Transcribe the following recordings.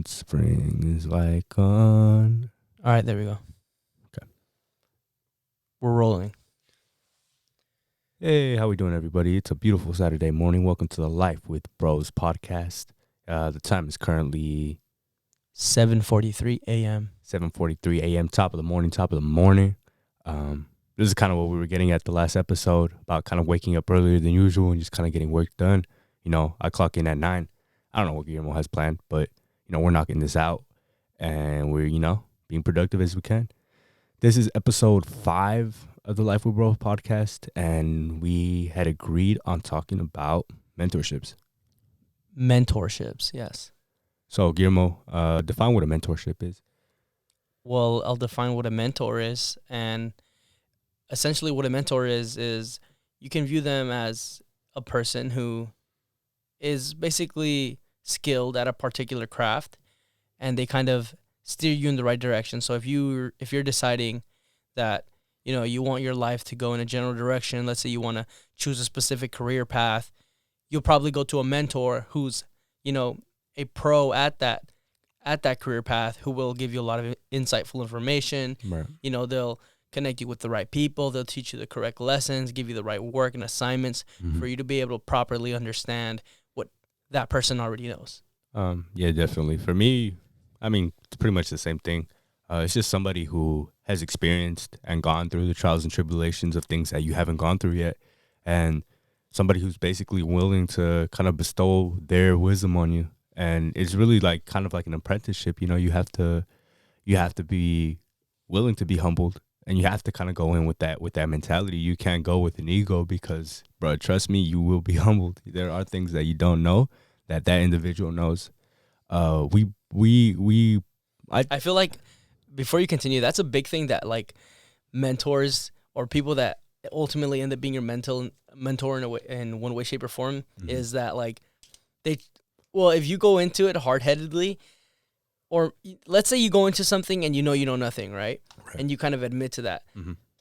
Spring is like on. All right, there we go. Okay. We're rolling. Hey, how we doing, everybody? It's a beautiful Saturday morning. Welcome to the Life with Bros podcast. The time is currently 7:43 a.m. 7:43 a.m. Top of the morning. This is kind of what we were getting at the last episode about kind of waking up earlier than usual and just kind of getting work done. You know, I clock in at 9. I don't know what Guillermo has planned, but, you know, we're knocking this out and we're, you know, being productive as we can. This is episode 5 of the Life with Bros podcast, and we had agreed on talking about mentorships. Mentorships, yes. So, Guillermo, define what a mentorship is. Well, I'll define what a mentor is, and essentially what a mentor is you can view them as a person who is basically skilled at a particular craft, and they kind of steer you in the right direction. So if you're deciding that, you know, you want your life to go in a general direction, let's say you want to choose a specific career path, you'll probably go to a mentor who's, you know, a pro at that career path, who will give you a lot of insightful information. Right. You know, they'll connect you with the right people, they'll teach you the correct lessons, give you the right work and assignments for you to be able to properly understand what that person already knows. Yeah, definitely. For me, I mean, it's pretty much the same thing. It's just somebody who has experienced and gone through the trials and tribulations of things that you haven't gone through yet, and somebody who's basically willing to kind of bestow their wisdom on you. And it's really like kind of like an apprenticeship. You know, you have to be willing to be humbled, and you have to kind of go in with that mentality. You can't go with an ego because, bro, trust me, you will be humbled. There are things that you don't know that individual knows. I feel like, before you continue, that's a big thing that, like, mentors or people that ultimately end up being your mentor in one way, shape, or form, is that, like, if you go into it hard-headedly, or let's say you go into something and you know nothing, right? And you kind of admit to that.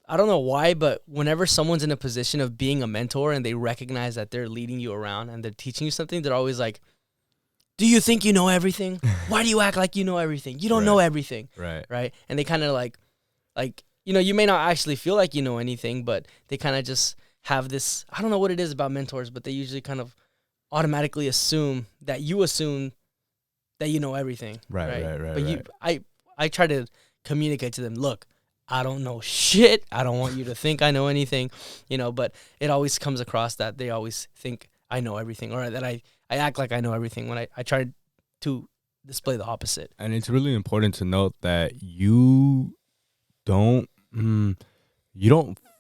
I don't know why, but whenever someone's in a position of being a mentor and they recognize that they're leading you around and they're teaching you something, they're always like, do you think you know everything? Why do you act like you know everything? You don't know everything. Right? And they kind of like, you know, you may not actually feel like you know anything, but they kind of just have this, I don't know what it is about mentors, but they usually kind of automatically assume that you know everything. But I try to communicate to them, look, I don't know shit. I don't want you to think I know anything, you know, but it always comes across that they always think I know everything, or that I act like I know everything when I try to display the opposite. And it's really important to note that you don't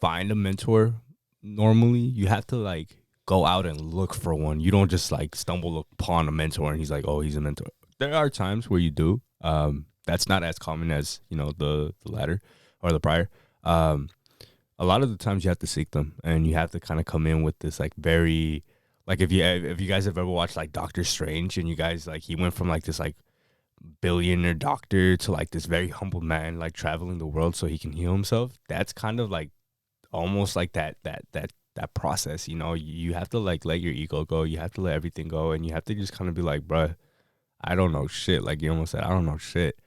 find a mentor normally. You have to, like, go out and look for one. You don't just, like, stumble upon a mentor and he's like, oh, he's a mentor. There are times where you do. That's not as common as, you know, the latter or the prior. A lot of the times you have to seek them, and you have to kind of come in with this, like, very, like, if you guys have ever watched, like, Doctor Strange, and you guys, like, he went from, like, this, like, billionaire doctor to, like, this very humble man, like, traveling the world so he can heal himself. That's kind of like almost like that process. You know, you have to, like, let your ego go. You have to let everything go, and you have to just kind of be like, bruh, I don't know shit. Like you almost said, I don't know shit.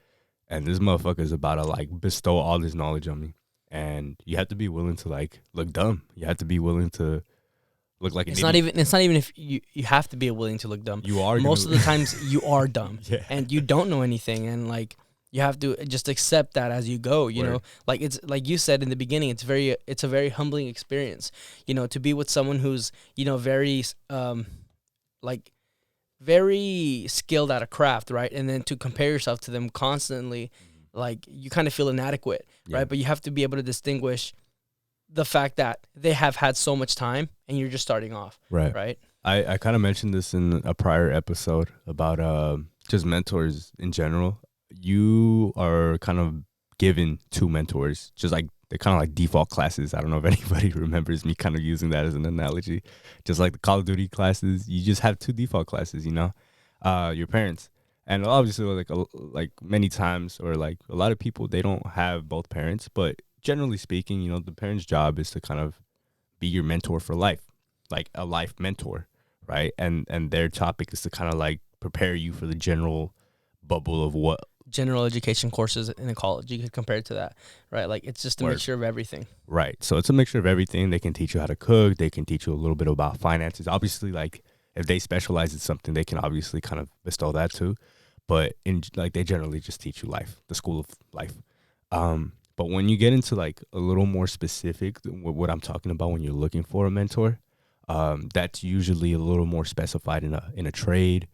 And this motherfucker is about to, like, bestow all this knowledge on me. And you have to be willing to, like, look dumb. You have to be willing to look like an idiot. It's not even if you have to be willing to look dumb. You are. Most of the times you are dumb. Yeah. And you don't know anything. And, like, you have to just accept that as you go, you know? Like, it's like you said in the beginning, it's a very humbling experience, you know, to be with someone who's, you know, very skilled at a craft, right? And then to compare yourself to them constantly, like, you kind of feel inadequate, right? But you have to be able to distinguish the fact that they have had so much time and you're just starting off, right? I kind of mentioned this in a prior episode about just mentors in general. You are kind of given 2 mentors, just like they're kind of like default classes. I don't know if anybody remembers me kind of using that as an analogy. Just like the Call of Duty classes, you just have 2 default classes, you know, your parents. And obviously, like many times, or like a lot of people, they don't have both parents. But generally speaking, you know, the parent's job is to kind of be your mentor for life, like a life mentor, right? And their topic is to kind of like prepare you for the general bubble of what General education courses in a college, you could compare it to that, right? Like it's just a where mixture of everything. right. So it's a mixture of everything. They can teach you how to cook. They can teach you a little bit about finances. Obviously, like if they specialize in something, they can obviously kind of bestow that too. But in like they generally just teach you life, the school of life. But when you get into like a little more specific, what I'm talking about when you're looking for a mentor, that's usually a little more specified in a trade,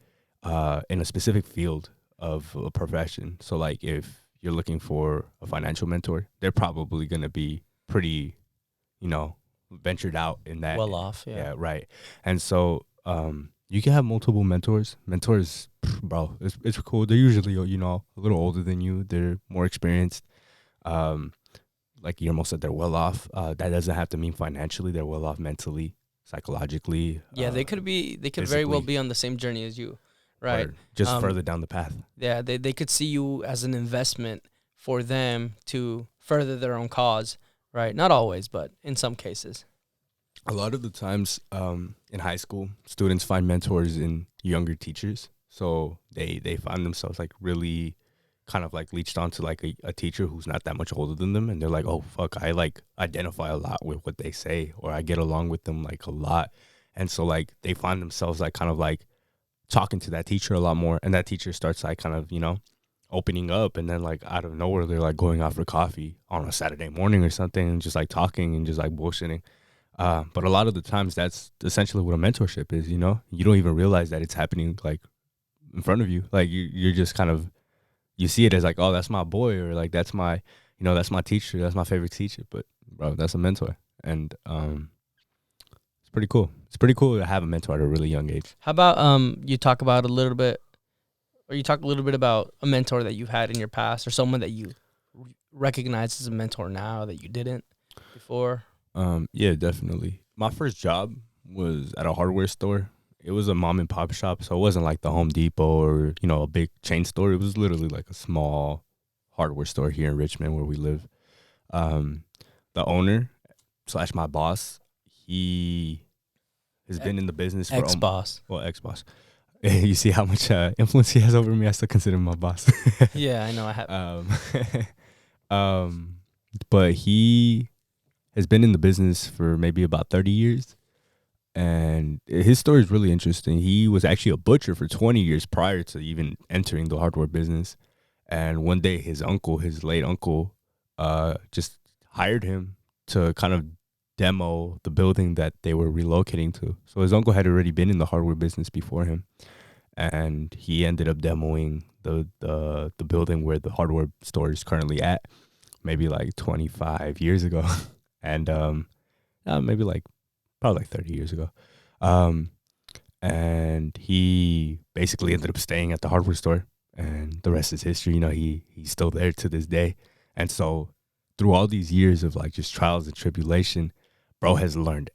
in a specific field of a profession. So like if you're looking for a financial mentor, they're probably going to be pretty, you know, ventured out in that. Well off, yeah. Yeah, right. And so you can have multiple mentors. Mentors, bro, it's cool. They're usually, you know, a little older than you. They're more experienced. Um, like Guillermo said, they're well off. That doesn't have to mean financially. They're well off mentally, psychologically. Yeah, they could very well physically, be on the same journey as you, right? or just Um, further down the path. yeah, they could see you as an investment for them to further their own cause, right? Not always, but in some cases. A lot of the times in high school, students find mentors in younger teachers. So they find themselves like really kind of like leached onto like a teacher who's not that much older than them. And they're like, oh, fuck, I like identify a lot with what they say, or I get along with them like a lot. And so like they find themselves like kind of like talking to that teacher a lot more. And that teacher starts like kind of, you know, opening up. And then like out of nowhere, they're like going out for coffee on a Saturday morning or something and just like talking and just like bullshitting. But a lot of the times, that's essentially what a mentorship is. You know, you don't even realize that it's happening like in front of you. Like you're just kind of you see it as like, oh, that's my boy, or like that's my, you know, that's my teacher, that's my favorite teacher. But bro, that's a mentor, and it's pretty cool. It's pretty cool to have a mentor at a really young age. How about you talk about a little bit, or you talk a little bit about a mentor that you've had in your past, or someone that you recognize as a mentor now that you didn't before? Yeah, definitely. My first job was at a hardware store. It was a mom and pop shop, so it wasn't like the Home Depot or, you know, a big chain store. It was literally like a small hardware store here in Richmond where we live. Um, the owner slash my boss, he has been in the business for Ex boss. well, ex boss. You see how much influence he has over me. I still consider him my boss. Yeah, I know. I have. Um, but he has been in the business for maybe about 30 years. And his story is really interesting. He was actually a butcher for 20 years prior to even entering the hardware business. And one day his uncle, his late uncle, just hired him to kind of demo the building that they were relocating to. So his uncle had already been in the hardware business before him. And he ended up demoing the building where the hardware store is currently at, maybe like 25 years ago. And maybe like probably like 30 years ago. And he basically ended up staying at the hardware store, and the rest is history. You know, he's still there to this day. And so through all these years of like just trials and tribulation, bro has learned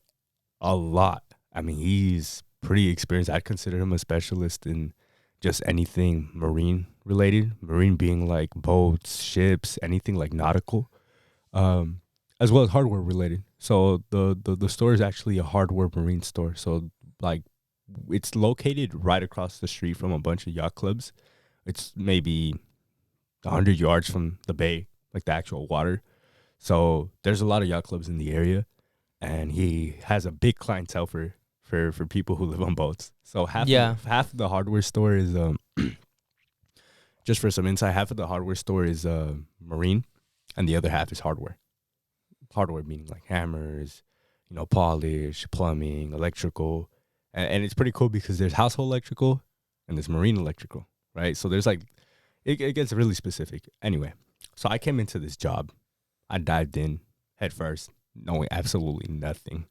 a lot. I mean, he's pretty experienced. I'd consider him a specialist in just anything marine related, marine being like boats, ships, anything like nautical. As well as hardware related. So the store is actually a hardware marine store. So like it's located right across the street from a bunch of yacht clubs. It's maybe 100 yards from the bay, like the actual water. So there's a lot of yacht clubs in the area, and he has a big clientele for people who live on boats. So Yeah. half of the hardware store is just for some insight, half of the hardware store is marine, and the other half is hardware. Hardware meaning like hammers, you know, polish, plumbing, electrical. And it's pretty cool because there's household electrical and there's marine electrical, right? So there's like, it gets really specific. Anyway, so I came into this job. I dived in head first, knowing absolutely nothing.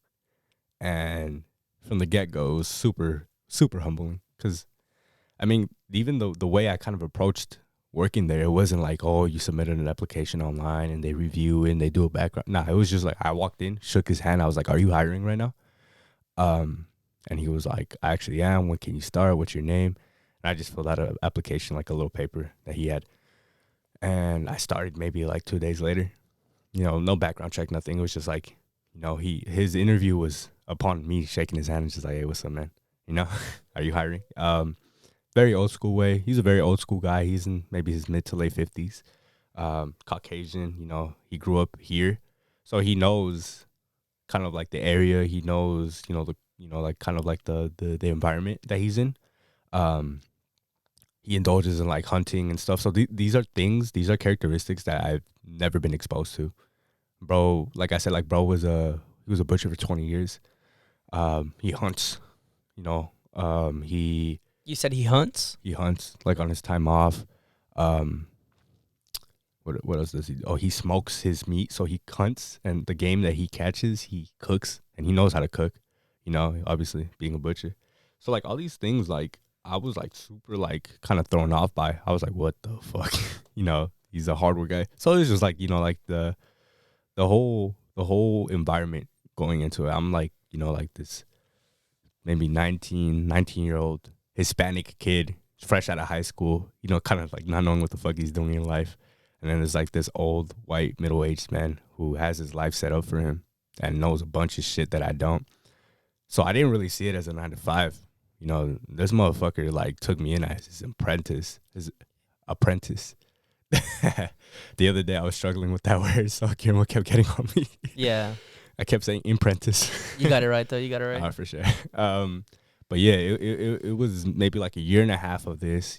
And from the get-go, it was super, super humbling because, I mean, even the way I kind of approached working there, it wasn't like, oh, you submitted an application online and they review it and they do a background. Nah, it was just like I walked in, shook his hand. I was like, are you hiring right now? And he was like, I actually am. When can you start? What's your name? And I just filled out an application, like a little paper that he had. And I started maybe like 2 days later. You know, no background check, nothing. It was just like, you know, his interview was upon me shaking his hand and just like, hey, what's up, man? You know, are you hiring? very old school way. He's a very old school guy. He's in maybe his mid to late 50s. Caucasian, he grew up here. So he knows kind of like the area. He knows, like kind of like the environment that he's in. Um, he indulges in like hunting and stuff. So these are characteristics that I've never been exposed to. Bro, like I said, like bro he was a butcher for 20 years. He hunts, you know. You said he hunts? He hunts like on his time off. Um, what else does he do? Oh, he smokes his meat, so he hunts, and the game that he catches, he cooks, and he knows how to cook. Obviously being a butcher. So like all these things, like I was like super like kind of thrown off by. I was like, what the fuck? He's a hardware guy. So it's just like like the whole environment going into it. I'm like like this maybe 19-year-old Hispanic kid fresh out of high school, kind of like not knowing what the fuck he's doing in life. And then there's like this old white middle-aged man who has his life set up for him and knows a bunch of shit that I don't. So I didn't really see it as a 9 to 5. This motherfucker like took me in as his apprentice. The other day I was struggling with that word, so Guillermo kept getting on me. Yeah. I kept saying apprentice. You got it right, though. You got it right. For sure. But yeah, it was maybe like a year and a half of this.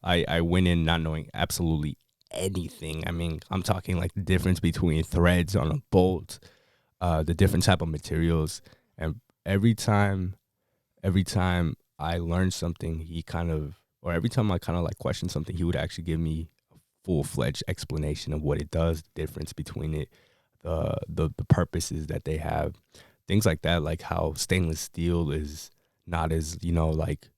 I went in not knowing absolutely anything. I mean, I'm talking like the difference between threads on a bolt, the different type of materials, and every time I learned something, every time I kind of like questioned something, he would actually give me a full-fledged explanation of what it does, the difference between it, the purposes that they have, things like that, like how stainless steel is not as like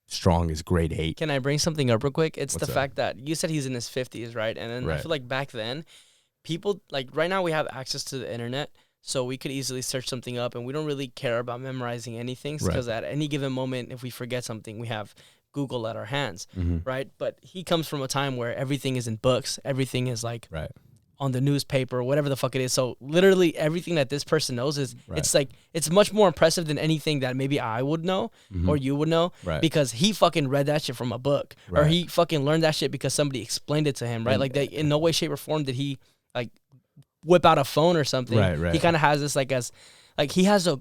strong as grade 8. Can I bring something up real quick? It's What's the up? fact that you said he's in his 50s, right? And then I Right. feel like back then, people, like right now we have access to the internet, so we could easily search something up, and we don't really care about memorizing anything Right. because at any given moment, if we forget something, we have Google at our hands, Mm-hmm. right? But he comes from a time where everything is in books, everything is like Right. on the newspaper, whatever the fuck it is. So literally everything that this person knows is Right. it's like it's much more impressive than anything that maybe I would know Mm-hmm. or you would know Right. because he fucking read that shit from a book or Right. he fucking learned that shit because somebody explained it to him, right? And- Like they, in no way, shape, or form did he like whip out a phone or something. Right, right. He kind of has this like he has a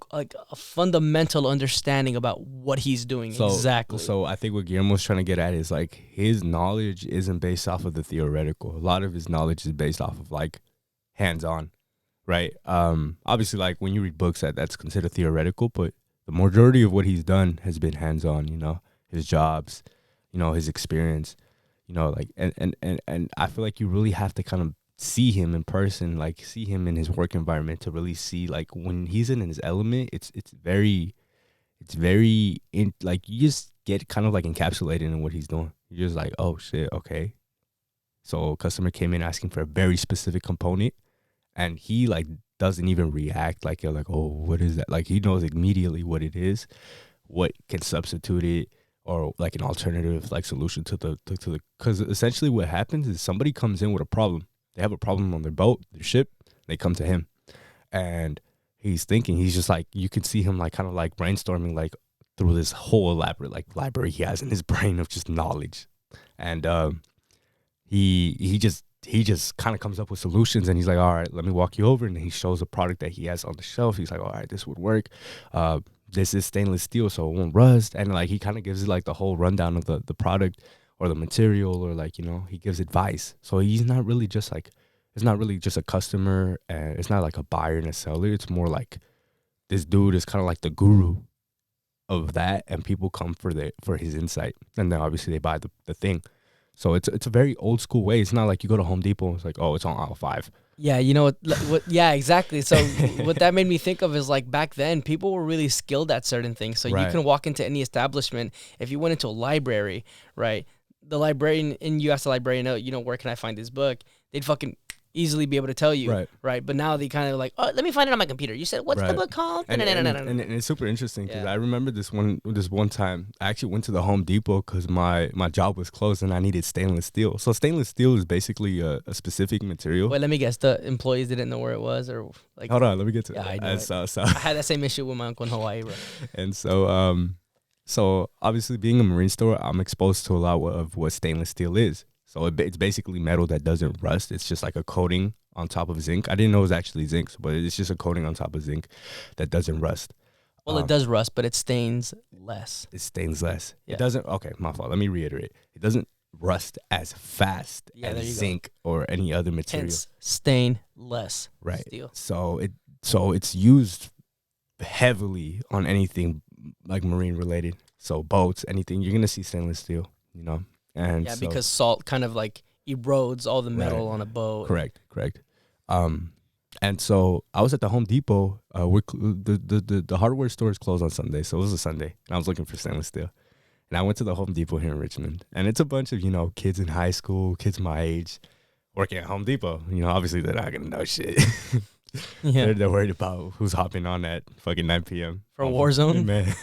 fundamental understanding about what he's doing exactly. So I think what Guillermo's trying to get at is like his knowledge isn't based off of the theoretical. A lot of his knowledge is based off of like hands-on, right? Obviously, like when you read books, that's considered theoretical, but the majority of what he's done has been hands-on. His jobs, his experience, like and I feel like you really have to kind of see him in person, like see him in his work environment to really see like when he's in his element. It's very like you just get kind of like encapsulated in what he's doing. You're just like, oh shit, okay. So a customer came in asking for a very specific component, and he like doesn't even react. Like you're like, oh, what is that? Like he knows immediately what it is, what can substitute it, or like an alternative like solution to the because essentially what happens is somebody comes in with a problem. They have a problem on their boat, their ship. They come to him, and he's just like, you can see him like kind of like brainstorming like through this whole elaborate like library he has in his brain of just knowledge, and he just kind of comes up with solutions, and he's like, all right, let me walk you over, and then he shows a product that he has on the shelf. He's like, all right, this would work. This is stainless steel, so it won't rust, and like he kind of gives it like the whole rundown of the product or the material, or like he gives advice. So he's not really just like, it's not really just a customer, and it's not like a buyer and a seller. It's more like this dude is kind of like the guru of that, and people come for his insight, and then obviously they buy the thing. So it's a very old school way. It's not like you go to Home Depot and it's like, oh, it's on aisle 5. Yeah, you know what? Yeah, exactly. So what that made me think of is like back then, people were really skilled at certain things. So you Right. can walk into any establishment. If you went into a library, right? The librarian, and you ask the librarian, where can I find this book? They'd fucking easily be able to tell you, Right. But now they kind of like, oh, let me find it on my computer. You said, what's the Right. book called? And No. it's super interesting because Yeah. I remember this one time I actually went to the Home Depot because my job was closed and I needed stainless steel. So stainless steel is basically a specific material. Wait, let me guess. The employees didn't know where it was, or like. Hold on, let me get to Yeah, it. I know And it. so I had that same issue with my uncle in Hawaii, bro. and so So obviously, being a marine store, I'm exposed to a lot of what stainless steel is. So it's basically metal that doesn't rust. It's just like a coating on top of zinc. I didn't know it was actually zinc, but it's just a coating on top of zinc that doesn't rust. Well, it does rust, but it stains less. It stains less. Yeah. It doesn't. Okay, my fault. Let me reiterate. It doesn't rust as fast Yeah, as there you go. zinc or any other material. Hence, stain less Right. steel. So it's used heavily on anything like marine related. So boats, anything, you're gonna see stainless steel, you know. And Yeah, so, because salt kind of like erodes all the metal on a boat. correct. And so I was at the Home Depot. The hardware store is closed on Sunday, so it was a Sunday, and I was looking for stainless steel. And I went to the Home Depot here in Richmond, and it's a bunch of kids in high school, kids my age, working at Home Depot. Obviously they're not gonna know shit. Yeah. They're worried about who's hopping on at fucking 9 p.m. For Warzone? Man.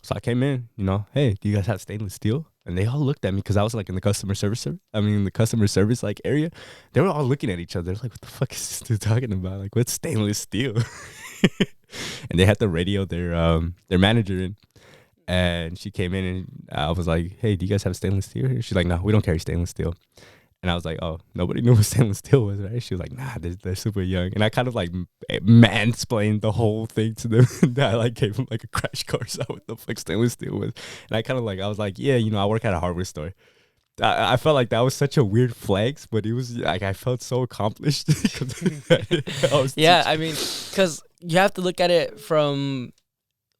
So I came in, hey, do you guys have stainless steel? And they all looked at me because I was like in the customer service, the customer service like area. They were all looking at each other like, what the fuck is this dude talking about? Like, what's stainless steel? And they had to radio their manager in. And she came in and I was like, hey, do you guys have stainless steel here? She's like, no, we don't carry stainless steel. And I was like, oh, nobody knew what stainless steel was, right? She was like, nah, they're super young. And I kind of like mansplained the whole thing to them. I like gave them like a crash course on what the fuck stainless steel was. And I kind of I was like, yeah, I work at a hardware store. I felt like that was such a weird flex, but it was like I felt so accomplished. Yeah, I mean, because you have to look at it from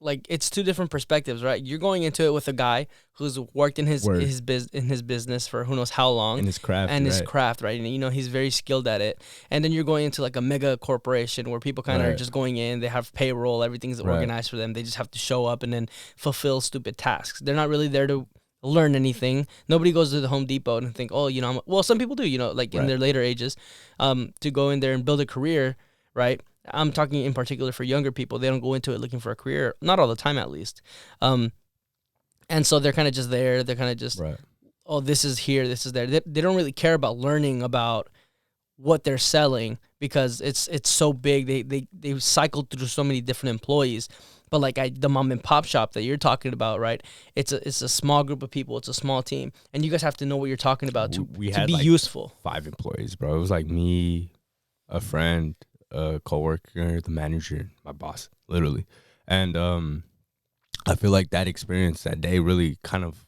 like it's two different perspectives, right? You're going into it with a guy who's worked in his business for who knows how long, in his craft, his craft, right? And he's very skilled at it. And then you're going into like a mega corporation where people kind of are just going in. They have payroll, everything's organized for them. They just have to show up and then fulfill stupid tasks. They're not really there to learn anything. Nobody goes to the Home Depot and think, oh, well, some people do, like in their later ages, to go in there and build a career, right? I'm talking in particular for younger people. They don't go into it looking for a career, not all the time at least. And so they're kind of just there. They're kind of just, oh, this is here, this is there. They don't really care about learning about what they're selling because it's so big. They cycle through so many different employees. But like the mom and pop shop that you're talking about, right? It's a small group of people. It's a small team, and you guys have to know what you're talking about to be like useful. 5 employees, bro. It was like me, a friend, a coworker, the manager, my boss, literally. And I feel like that experience that day really kind of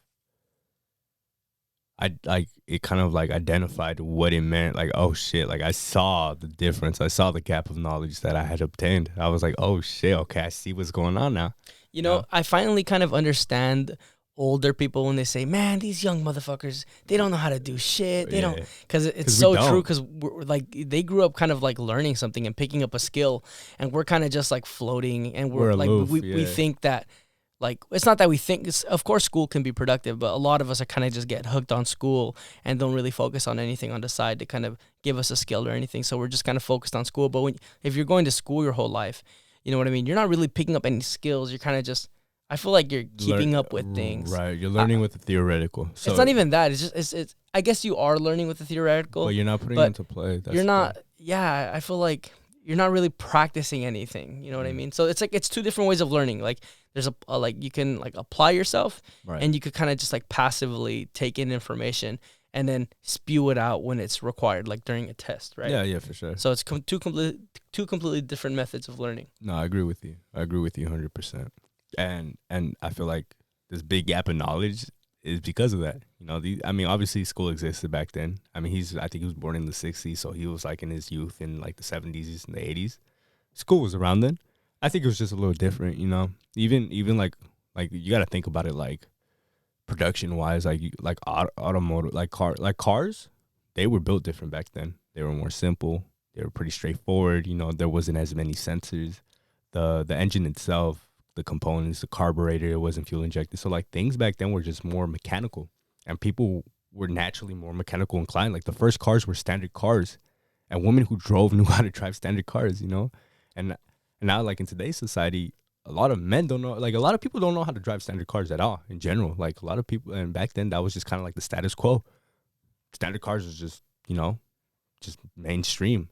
identified what it meant. Like, oh shit, like I saw the difference. I saw the gap of knowledge that I had obtained. I was like, oh shit, okay, I see what's going on now. I finally kind of understand older people when they say, man, these young motherfuckers, they don't know how to do shit. They don't, because it's so true, because we're like, they grew up kind of like learning something and picking up a skill, and we're kind of just like floating, and we're like aloof, we think that, like, it's not that we think, of course school can be productive, but a lot of us are kind of just get hooked on school and don't really focus on anything on the side to kind of give us a skill or anything. So we're just kind of focused on school. But if you're going to school your whole life, you know what I mean? You're not really picking up any skills. You're kind of just, I feel like you're keeping up with things. Right. You're learning with the theoretical. So it's not even that. It's just, it's I guess you are learning with the theoretical. But you're not putting it into play. You're not, yeah, I feel like you're not really practicing anything. You know what I mean? So it's like, it's two different ways of learning. Like there's a like, you can like apply yourself, and you could kind of just like passively take in information and then spew it out when it's required, like during a test, right? Yeah, for sure. So it's two completely different methods of learning. No, I agree with you. 100%. And I feel like this big gap in knowledge is because of that. Obviously school existed back then. I think he was born in the 60s, so he was like in his youth in like the 70s and the 80s. School was around then. I think it was just a little different, Even like you got to think about it like production wise, like automotive, like cars, they were built different back then. They were more simple. They were pretty straightforward. There wasn't as many sensors. The engine itself, the components, the carburetor, it wasn't fuel injected. So like things back then were just more mechanical, and people were naturally more mechanical inclined. Like the first cars were standard cars, and women who drove knew how to drive standard cars, And now, like in today's society, a lot of men don't know, like a lot of people don't know how to drive standard cars at all in general. Like a lot of people, and back then that was just kind of like the status quo. Standard cars was just, just mainstream.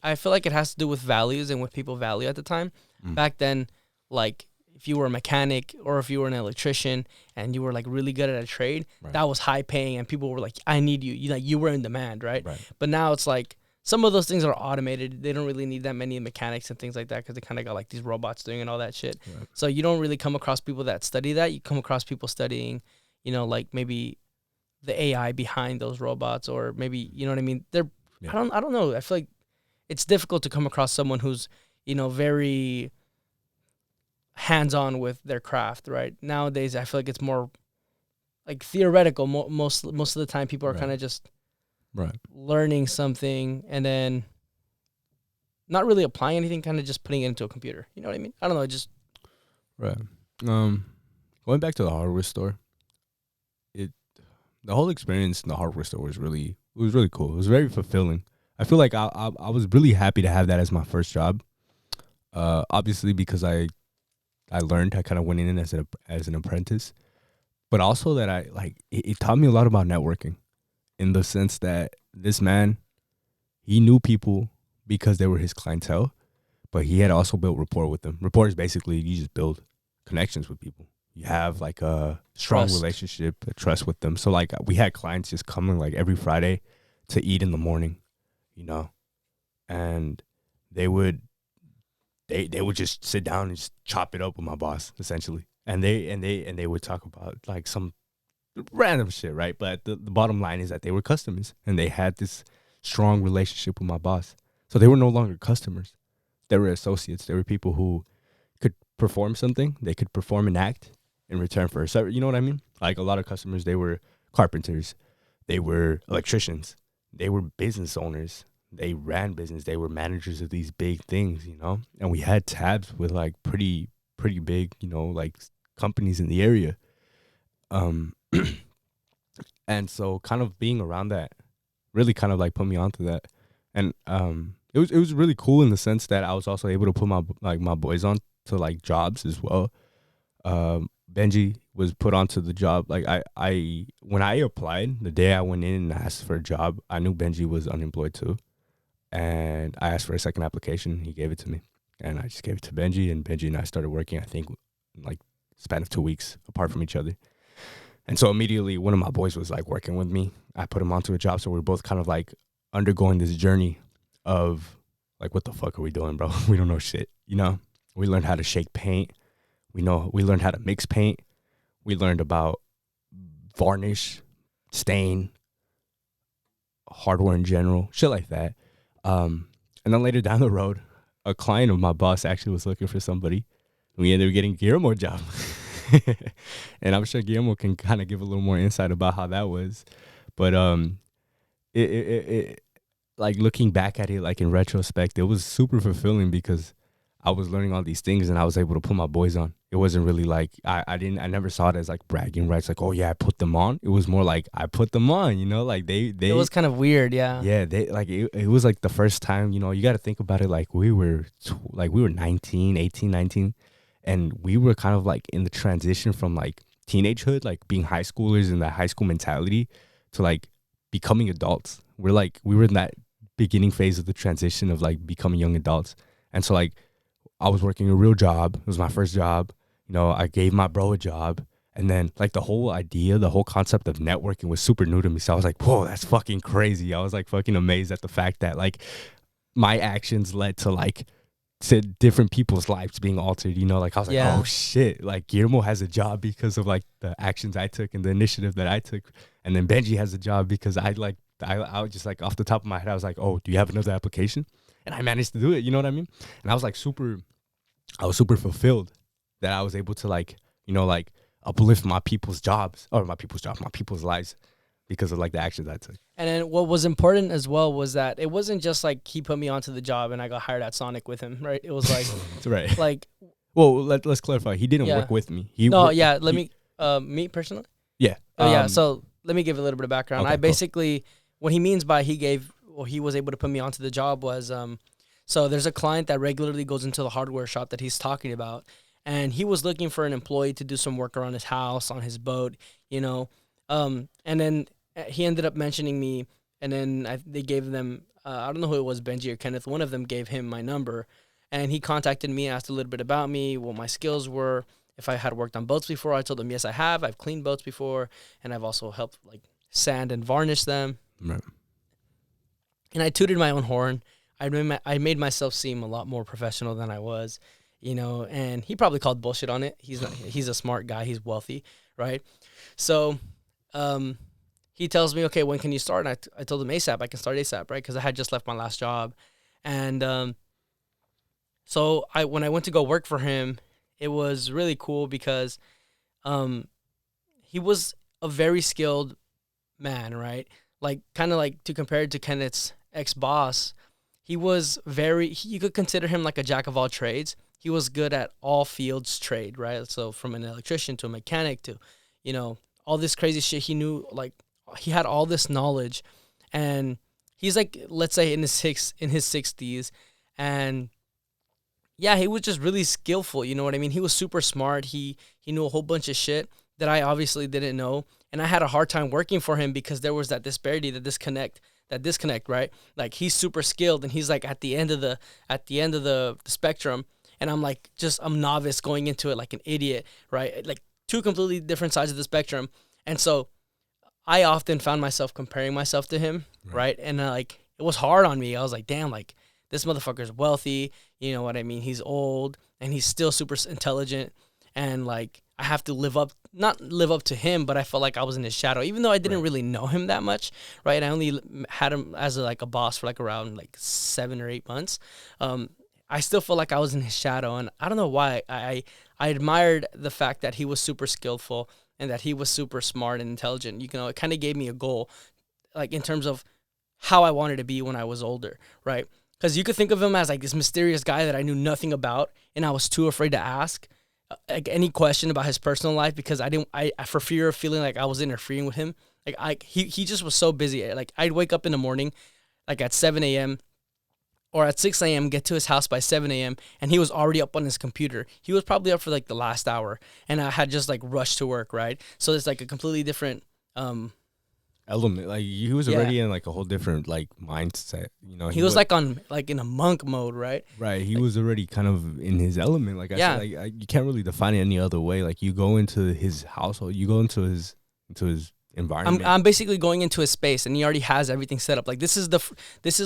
I feel like it has to do with values and what people value at the time. Back then, like, if you were a mechanic or if you were an electrician and you were like really good at a trade, Right. that was high paying and people were like, I need you. You like you were in demand, right? Right. But now it's like some of those things are automated. They don't really need that many mechanics and things like that because they kind of got like these robots doing and all that shit. Right. So you don't really come across people that study that. You come across people studying, you know, like maybe the AI behind those robots, or maybe, you know what I mean? Yeah. I don't know. I feel like it's difficult to come across someone who's, you know, very hands-on with their craft, right? Nowadays, I feel like it's more like theoretical. Most of the time, people are Right. kind of just Right. learning something and then not really applying anything, kind of just putting it into a computer. You know what I mean? I don't know. Just Right. Going back to the hardware store, the whole experience in the hardware store was really cool. It was very fulfilling. I feel like I was really happy to have that as my first job. Obviously because I learned, I kind of went in as an apprentice, but also that it taught me a lot about networking, in the sense that this man, he knew people because they were his clientele, but he had also built rapport with them. Rapport is basically you just build connections with people. You have like a strong Trust. relationship, a trust with them. So like we had clients just coming like every Friday to eat in the morning, you know, and they would just sit down and just chop it up with my boss essentially, and they would talk about like some random shit, right? But the bottom line is that they were customers and they had this strong relationship with my boss. So they were no longer customers. They were associates. They were people who could perform something. They could perform an act in return for a service. You know what I mean? Like a lot of customers, they were carpenters. They were electricians. They were business owners. They ran business. They were managers of these big things, you know? And we had tabs with like pretty big, you know, like companies in the area. And so kind of being around that really kind of like put me onto that. And it was really cool in the sense that I was also able to put my boys on to like jobs as well. Benji was put onto the job. Like I when I applied, the day I went in and asked for a job, I knew Benji was unemployed too. And I asked for a second application. He gave it to me. And I just gave it to Benji, and Benji and I started working, I think, in like span of 2 weeks apart from each other. And so immediately one of my boys was like working with me. I put him onto a job. So we are both kind of like undergoing this journey of like, what the fuck are we doing, bro? We don't know shit. You know, we learned how to shake paint. We learned how to mix paint. We learned about varnish, stain, hardware in general, shit like that. And then later down the road, a client of my boss actually was looking for somebody. We ended up getting Guillermo a job. And I'm sure Guillermo can kind of give a little more insight about how that was. But it like looking back at it, like in retrospect, it was super fulfilling because I was learning all these things and I was able to put my boys on. It wasn't really like I never saw it as like bragging rights, like, oh yeah, I put them on. It was more like I put them on, you know, like they it was kind of weird, yeah. yeah, they like it was like the first time, you know, you got to think about it like we were 19, 18, 19, and we were kind of like in the transition from like teenagehood, like being high schoolers in that high school mentality, to like becoming adults. We were in that beginning phase of the transition of like becoming young adults. And so like I was working a real job. It was my first job. You know, I gave my bro a job. And then like the whole idea, the whole concept of networking was super new to me. So I was like, whoa, that's fucking crazy. I was like fucking amazed at the fact that like my actions led to like to different people's lives being altered. You know, like I was like, Yeah. oh shit, like Guillermo has a job because of like the actions I took and the initiative that I took. And then Benji has a job because I was just like off the top of my head, I was like, oh, do you have another application? And I managed to do it. You know what I mean? And I was super fulfilled that I was able to like, you know, like uplift my people's lives because of like the actions I took. And then what was important as well was that it wasn't just like he put me onto the job and I got hired at Sonic with him, right? It was like, That's right. like, Well, let's clarify. He didn't Yeah. work with me. Me personally. Yeah. So let me give a little bit of background. Okay, I cool. basically, what he means by he was able to put me onto the job was, so there's a client that regularly goes into the hardware shop that he's talking about, and he was looking for an employee to do some work around his house, on his boat, you know, and then he ended up mentioning me, and then they gave them, I don't know who it was, Benji or Kenneth, one of them gave him my number, and he contacted me and asked a little bit about me, what my skills were, if I had worked on boats before. I told him, yes, I have. I've cleaned boats before, and I've also helped like sand and varnish them. Right. And I tooted my own horn. I made myself seem a lot more professional than I was, and he probably called bullshit on it. He's a smart guy. He's wealthy, right? So he tells me, okay, when can you start? And I told him ASAP. I can start ASAP, right? Because I had just left my last job. And so when I went to go work for him, it was really cool because he was a very skilled man, right? Like, kind of like to compare it to Kenneth's ex-boss, you could consider him like a jack of all trades. He was good at all fields trade, right? So from an electrician to a mechanic to, all this crazy shit. He knew, like, he had all this knowledge, and he's like, let's say in his 60s, and yeah, he was just really skillful. You know what I mean? He was super smart. He knew a whole bunch of shit that I obviously didn't know, and I had a hard time working for him because there was that disparity, that disconnect, right? Like, he's super skilled, and he's like at the end of the spectrum, and I'm like, I'm novice going into it like an idiot, right? Like, two completely different sides of the spectrum, and so I often found myself comparing myself to him, right? And like, it was hard on me. I was like, damn, like, this motherfucker's wealthy, you know what I mean? He's old, and he's still super intelligent, and like, I have to not live up to him, but I felt like I was in his shadow, even though I didn't really know him that much, right? I only had him as a boss for like around like 7 or 8 months. I still felt like I was in his shadow, and I don't know why. I admired the fact that he was super skillful and that he was super smart and intelligent. It kind of gave me a goal, like, in terms of how I wanted to be when I was older, right? Because you could think of him as like this mysterious guy that I knew nothing about, and I was too afraid to ask like any question about his personal life because I for fear of feeling like I was interfering with him. Like, he just was so busy. Like, I'd wake up in the morning, like at 7 a.m. or at 6 a.m., get to his house by 7 a.m., and he was already up on his computer. He was probably up for like the last hour, and I had just like rushed to work, right? So it's like a completely different element. Like, he was already in like a whole different like mindset. He was like in a monk mode, right? Right. He was already kind of in his element. Like I said, like, you can't really define it any other way. Like, you go into his household, you go into his environment. I'm basically going into his space, and he already has everything set up. Like, this is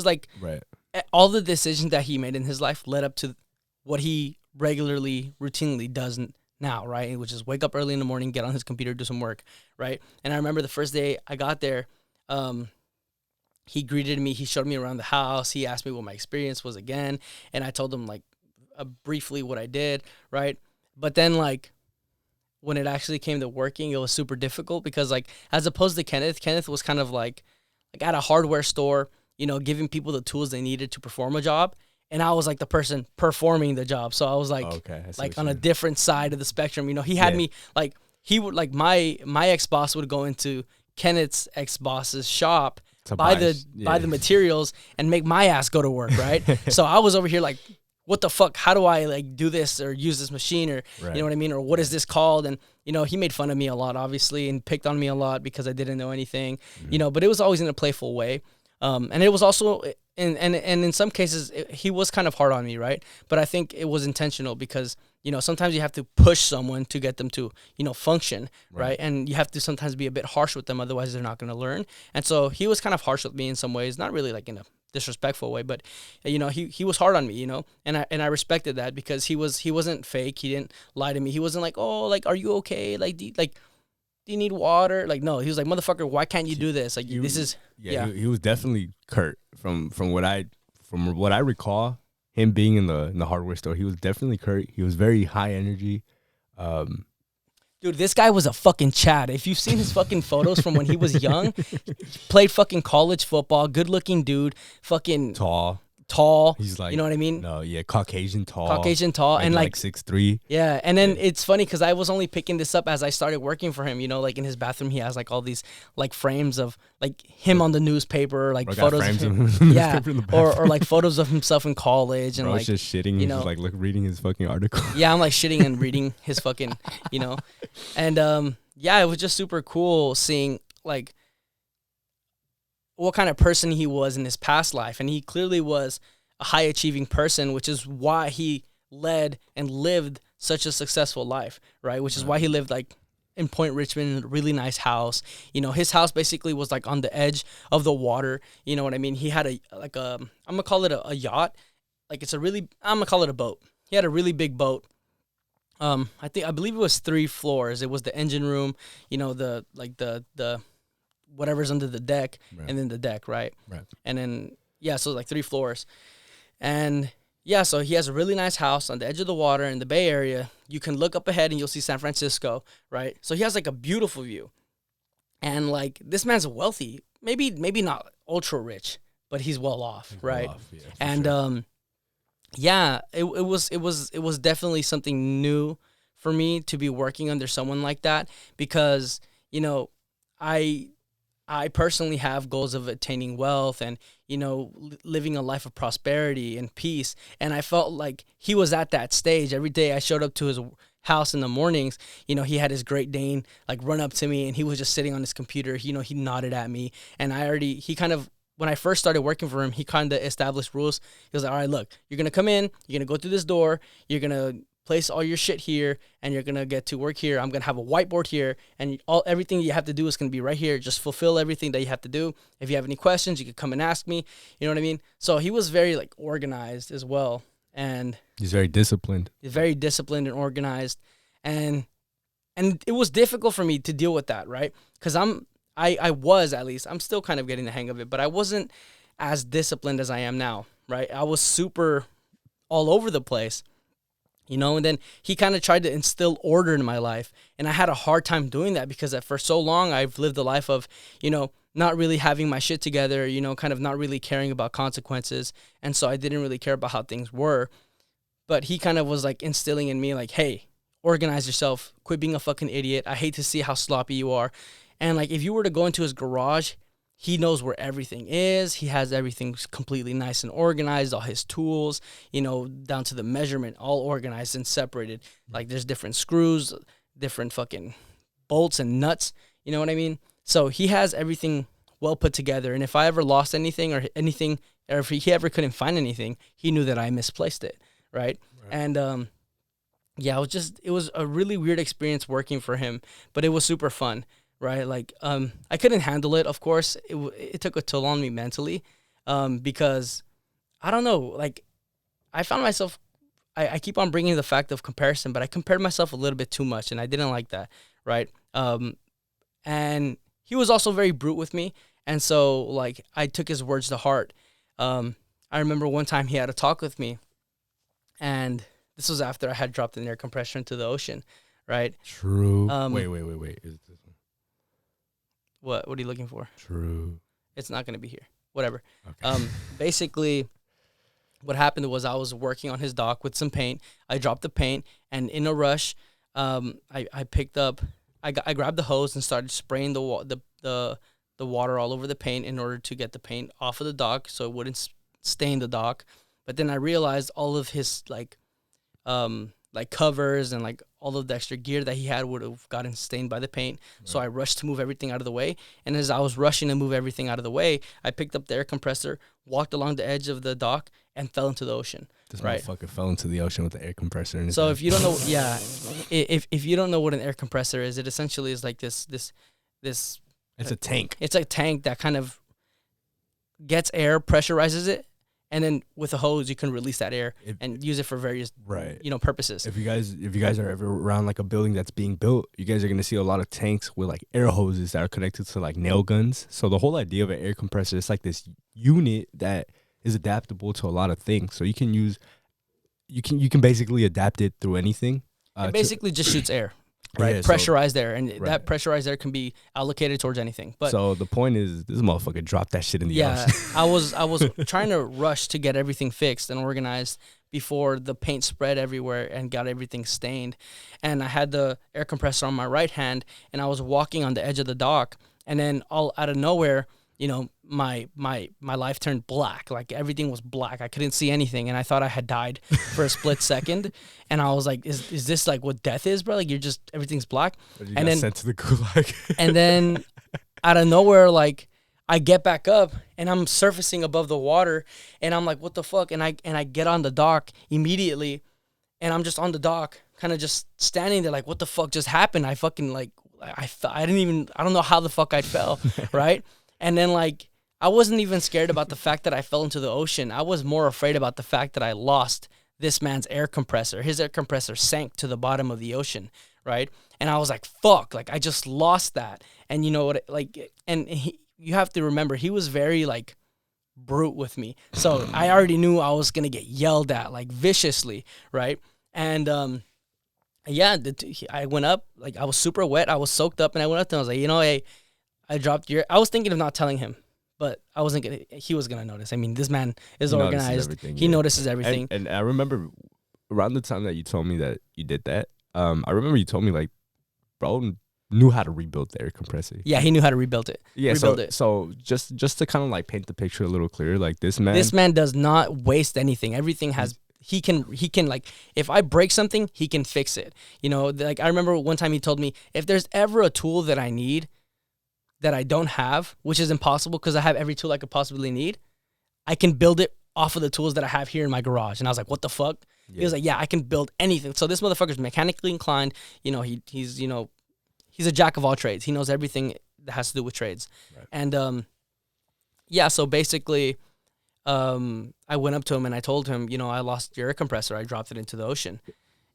like right. All the decisions that he made in his life led up to what he routinely does now, right? Which is wake up early in the morning, get on his computer, do some work, right? And I remember the first day I got there, he greeted me. He showed me around the house. He asked me what my experience was again, and I told him like briefly what I did, right? But then, like, when it actually came to working, it was super difficult because, like, as opposed to Kenneth was kind of like at a hardware store, giving people the tools they needed to perform a job. And I was like the person performing the job. So I was like, like on a different side of the spectrum. He had me like, he would like my ex-boss would go into Kenneth's ex-boss's shop, buy the materials and make my ass go to work. Right. So I was over here like, what the fuck? How do I like do this or use this machine or, you know what I mean? Or what is this called? And, he made fun of me a lot, obviously, and picked on me a lot because I didn't know anything, but it was always in a playful way. And it was also, and in some cases, he was kind of hard on me, right? But I think it was intentional because, sometimes you have to push someone to get them to, function, right? And you have to sometimes be a bit harsh with them, otherwise they're not going to learn. And so he was kind of harsh with me in some ways, not really like in a disrespectful way, but he was hard on me, and I respected that because he wasn't fake. He didn't lie to me. He wasn't like, oh, like, are you okay? Like, do you need water? Like, no, he was like, motherfucker, why can't you do this? Like, this is He was definitely curt from what I recall him being in the hardware store. He was definitely curt. He was very high energy. Dude, this guy was a fucking Chad. If you've seen his fucking photos from when he was young, played fucking college football, good looking dude, fucking tall. He's like, you know what I mean? No, yeah, Caucasian tall, and like 6'3". Yeah, and then it's funny because I was only picking this up as I started working for him. Like in his bathroom, he has like all these like frames of like him on the newspaper, like photos of him, yeah, or like photos of himself in college, and Bro, like just shitting, he's like reading his fucking article. Yeah, I'm like shitting and reading his fucking, and yeah, it was just super cool seeing like what kind of person he was in his past life, and he clearly was a high achieving person, which is why he led and lived such a successful life, right? Which is why he lived like in Point Richmond in a really nice house. You know, his house basically was like on the edge of the water. You know what I mean? He had I'm gonna call it a yacht. Like I'm gonna call it a boat. He had a really big boat. I believe it was 3 floors. It was the engine room, you know, the whatever's under the deck, Right. and then the deck, right? Right. And then so like 3 floors. And yeah, so he has a really nice house on the edge of the water in the Bay Area. You can look up ahead and you'll see San Francisco, right? So he has like a beautiful view. And like this man's wealthy. Maybe not ultra rich, but he's well off, right? Well off, yeah, for And sure. yeah, it was definitely something new for me to be working under someone like that, because, you know, I personally have goals of attaining wealth and, you know, living a life of prosperity and peace. And I felt like he was at that stage. Every day I showed up to his house in the mornings, you know, he had his Great Dane like run up to me, and he was just sitting on his computer. You know, he nodded at me, and when I first started working for him, he kind of established rules. He was like, all right, look, you're going to come in, you're going to go through this door, you're going to place all your shit here, and you're going to get to work here. I'm going to have a whiteboard here, and everything you have to do is going to be right here. Just fulfill everything that you have to do. If you have any questions, you can come and ask me. You know what I mean? So he was very like organized as well. And He's very disciplined. he's very disciplined and organized. And it was difficult for me to deal with that, right? Because I was, at least, I'm still kind of getting the hang of it, but I wasn't as disciplined as I am now, right? I was super all over the place, you know, and then he kind of tried to instill order in my life. And I had a hard time doing that because for so long I've lived a life of, you know, not really having my shit together, you know, kind of not really caring about consequences. And so I didn't really care about how things were. But he kind of was like instilling in me like, hey, organize yourself, quit being a fucking idiot. I hate to see how sloppy you are. And like, if you were to go into his garage, he knows where everything is. He has everything completely nice and organized, all his tools, you know, down to the measurement, all organized and separated. Like there's different screws, different fucking bolts and nuts. You know what I mean? So he has everything well put together. And if I ever lost anything, or if he ever couldn't find anything, he knew that I misplaced it. Right. And, yeah, it was a really weird experience working for him, but it was super fun. Right. Like, I couldn't handle it. Of course, it took a toll on me mentally, because I don't know, like I found myself, I keep on bringing the fact of comparison, but I compared myself a little bit too much, and I didn't like that. Right. And he was also very brute with me. And so like, I took his words to heart. I remember one time he had a talk with me, and this was after I had dropped an air compressor into the ocean. Right. True. Wait. Is this What are you looking for? true? It's not going to be here. Whatever. Okay. Basically, what happened was I was working on his dock with some paint. I dropped the paint, and in a rush, I grabbed the hose and started spraying the water all over the paint in order to get the paint off of the dock so it wouldn't stain the dock. But then I realized all of his like covers and like all of the extra gear that he had would have gotten stained by the paint. Right. So I rushed to move everything out of the way. And as I was rushing to move everything out of the way, I picked up the air compressor, walked along the edge of the dock, and fell into the ocetion. This right. motherfucker fell into the ocean with the air compressor in his So head. if you don't know, yeah, if you don't know what an air compressor is, it essentially is like this. It's a tank. It's a tank that kind of gets air, pressurizes it, and then with a hose you can release that air and use it for various purposes. If you guys are ever around like a building that's being built, you guys are gonna see a lot of tanks with like air hoses that are connected to like nail guns. So the whole idea of an air compressor is like this unit that is adaptable to a lot of things. So you can basically adapt it through anything. It basically just shoots air. Right, yeah, pressurized air, and that pressurized air can be allocated towards anything. But so the point is, this motherfucker dropped that shit in the ocean. I was trying to rush to get everything fixed and organized before the paint spread everywhere and got everything stained. And I had the air compressor on my right hand, and I was walking on the edge of the dock, and then all out of nowhere, you know, my life turned black. Like everything was black. I couldn't see anything, and I thought I had died for a split second. And I was like, "Is this like what death is, bro? Like everything's black." And then sent to the gulag. And then out of nowhere, like I get back up and I'm surfacing above the water, and I'm like, what the fuck? And I get on the dock immediately, and I'm just on the dock, kind of just standing there like, what the fuck just happened? I fucking like, I didn't even, I don't know how the fuck I fell, right? And then like, I wasn't even scared about the fact that I fell into the ocean. I was more afraid about the fact that I lost this man's air compressor. His air compressor sank to the bottom of the ocean, right? And I was like, fuck, like I just lost that. And you know what, like, and you have to remember, he was very like brute with me. So I already knew I was going to get yelled at like viciously, right? And yeah, I went up, like I was super wet. I was soaked up, and I went up to him. I was like, you know, hey, I dropped your, I was thinking of not telling him, but I wasn't going to, he was going to notice. I mean, this man is organized. He notices everything. And I remember around the time that you told me that you did that, I remember you told me like, bro knew how to rebuild the air compressor. Yeah, he knew how to rebuild it. Yeah, so just to kind of like paint the picture a little clearer, like this man does not waste anything. Everything has, he can like, if I break something, he can fix it. You know, like I remember one time he told me, if there's ever a tool that I need that I don't have, which is impossible because I have every tool I could possibly need, I can build it off of the tools that I have here in my garage. And I was like, what the fuck? Yeah. He was like, yeah, I can build anything. So this motherfucker's mechanically inclined. You know, he's, you know, he's a jack of all trades. He knows everything that has to do with trades. Right. And yeah, so basically I went up to him and I told him, you know, I lost your air compressor. I dropped it into the ocean.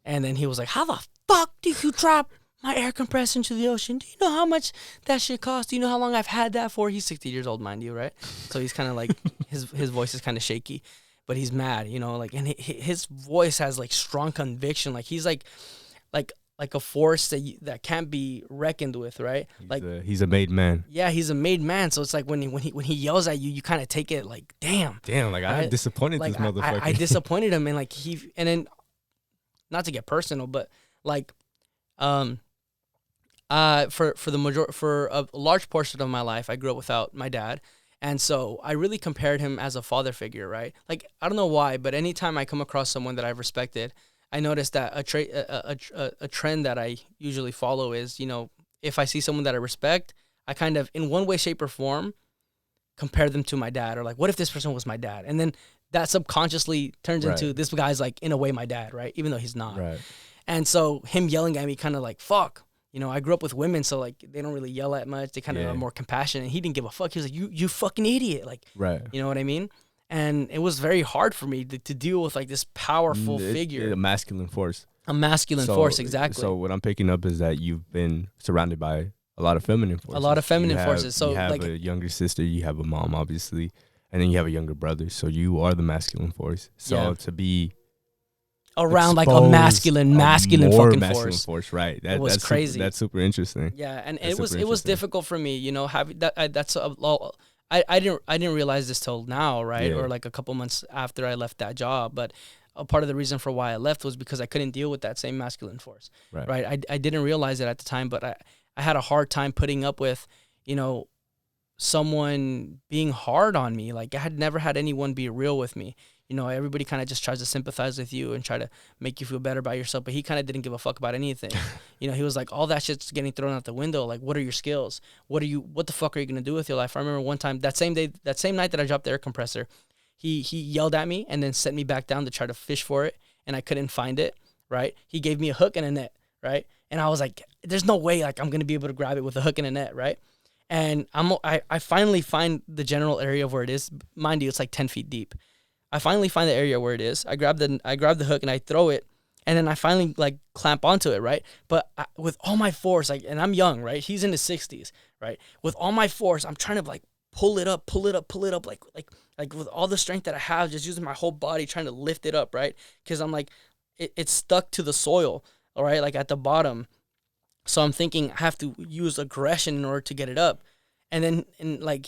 And then he was like, how the fuck did you drop my air compressor into the ocean? Do you know how much that shit costs? Do you know how long I've had that for? He's 60 years old, mind you, right? So he's kind of like, his voice is kind of shaky, but he's mad, you know, like, and his voice has like strong conviction. Like he's like a force that can't be reckoned with, right? He's a made man. Yeah, he's a made man. So it's like when he yells at you, you kind of take it like, damn, like right? I disappointed like, this motherfucker. I disappointed him, and like and then, not to get personal, but like, for a large portion of my life, I grew up without my dad. And so I really compared him as a father figure, right? Like, I don't know why, but anytime I come across someone that I've respected, I noticed that a trend that I usually follow is, you know, if I see someone that I respect, I kind of, in one way, shape, or form, compare them to my dad. Or like, what if this person was my dad? And then that subconsciously turns into, this guy's like, in a way, my dad, right? Even though he's not. Right. And so him yelling at me kind of like, fuck. You know, I grew up with women, so like they don't really yell at much. They kind of are more compassionate. He didn't give a fuck. He was like, you fucking idiot. Like, right. You know what I mean? And it was very hard for me to deal with like this powerful figure. A masculine force. A masculine force, exactly. So what I'm picking up is that you've been surrounded by a lot of feminine forces. A lot of feminine forces. So you have like a younger sister, you have a mom, obviously, and then you have a younger brother. So you are the masculine force. So to be around like a masculine fucking force, right? That's crazy. That's super interesting. Yeah, and it was difficult for me, you know, having that. I didn't realize this till now, right? Or like a couple months after I left that job. But a part of the reason for why I left was because I couldn't deal with that same masculine force, right? I didn't realize it at the time, but I had a hard time putting up with, you know, someone being hard on me. Like I had never had anyone be real with me. You know, everybody kind of just tries to sympathize with you and try to make you feel better about yourself. But he kind of didn't give a fuck about anything. You know, he was like, all that shit's getting thrown out the window. Like, what are your skills? What the fuck are you going to do with your life? I remember one time, that same night that I dropped the air compressor, he yelled at me and then sent me back down to try to fish for it. And I couldn't find it, right? He gave me a hook and a net, right? And I was like, there's no way like I'm going to be able to grab it with a hook and a net, right? And I finally find the general area of where it is. Mind you, it's like 10 feet deep. I finally find the area where it is. I grab the hook and I throw it, and then I finally like clamp onto it, right? But with all my force, like, and I'm young, right? He's in his 60s, right? With all my force, I'm trying to like pull it up, like with all the strength that I have, just using my whole body trying to lift it up, right? Because I'm like, it's stuck to the soil, all right, like at the bottom. So I'm thinking I have to use aggression in order to get it up. And then, like,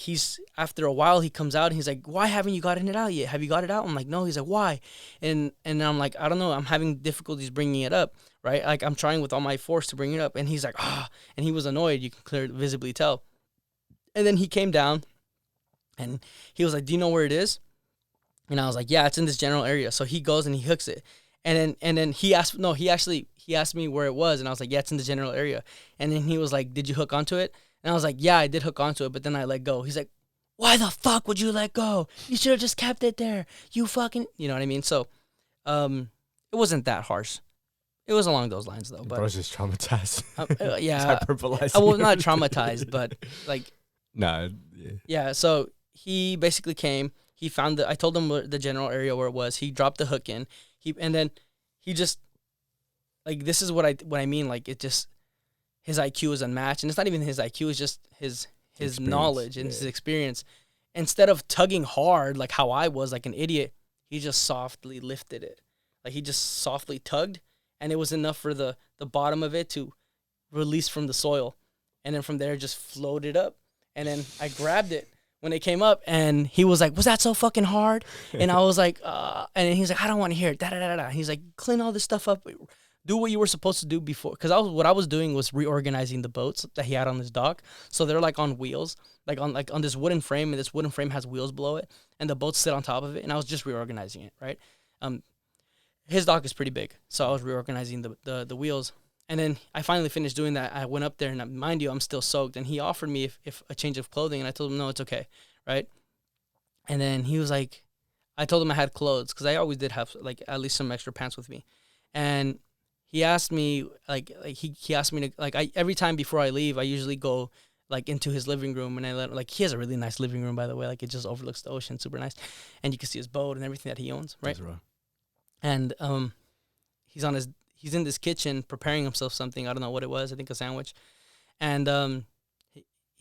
after a while, he comes out and he's like, why haven't you gotten it out yet? Have you got it out? I'm like, no. He's like, why? And I'm like, I don't know. I'm having difficulties bringing it up, right? Like, I'm trying with all my force to bring it up. And he's like, and he was annoyed. You can clearly visibly tell. And then he came down and he was like, do you know where it is? And I was like, yeah, it's in this general area. So he goes and he hooks it. And then he asked me where it was. And I was like, yeah, it's in the general area. And then he was like, did you hook onto it? And I was like, yeah, I did hook onto it, but then I let go. He's like, why the fuck would you let go? You should have just kept it there. You fucking, you know what I mean? So, it wasn't that harsh. It was along those lines though. But Bro's just traumatized. yeah, Hyperbolizing. I was not traumatized, but like, Nah. Yeah. yeah. So he basically came. He found I told him the general area where it was. He dropped the hook in. And then he just, like, this is what I mean. Like, it just, his IQ is unmatched, and it's not even his IQ. It's just his Experience, knowledge and his experience. Instead of tugging hard like how I was, like an idiot, he just softly lifted it. Like, he just softly tugged, and it was enough for the bottom of it to release from the soil, and then from there it just floated up. And then I grabbed it when it came up, and he was like, "Was that so fucking hard?" And I was like, and then he's like, "I don't want to hear it." Da da da da. He's like, "Clean all this stuff up. Do what you were supposed to do before." Because what I was doing was reorganizing the boats that he had on his dock. So they're like on wheels, like on this wooden frame, and this wooden frame has wheels below it, and the boats sit on top of it. And I was just reorganizing it, right? His dock is pretty big, so I was reorganizing the wheels. And then I finally finished doing that. I went up there, and mind you, I'm still soaked. And he offered me if a change of clothing, and I told him no, it's okay, right? And then he was like, I told him I had clothes because I always did have like at least some extra pants with me, and he asked me he asked me to every time before I leave, I usually go like into his living room, and he has a really nice living room, by the way. Like, it just overlooks the ocean, super nice, and you can see his boat and everything that he owns, right? And he's in this kitchen preparing himself something. I don't know what it was. I think a sandwich. And I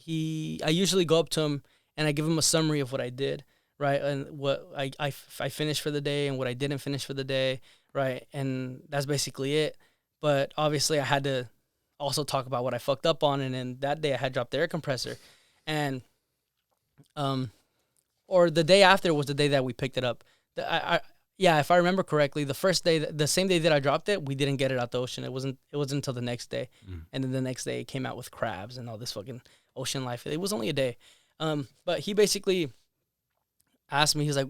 usually go up to him and I give him a summary of what I did, right? And what I finished for the day and what I didn't finish for the day, right? And that's basically it. But obviously I had to also talk about what I fucked up on. And then that day I had dropped the air compressor. And or the day after was the day that we picked it up. Yeah, if I remember correctly, the same day that I dropped it, we didn't get it out the ocean. It wasn't until the next day. And then the next day it came out with crabs and all this fucking ocean life. It was only a day. But he basically asked me, he's like,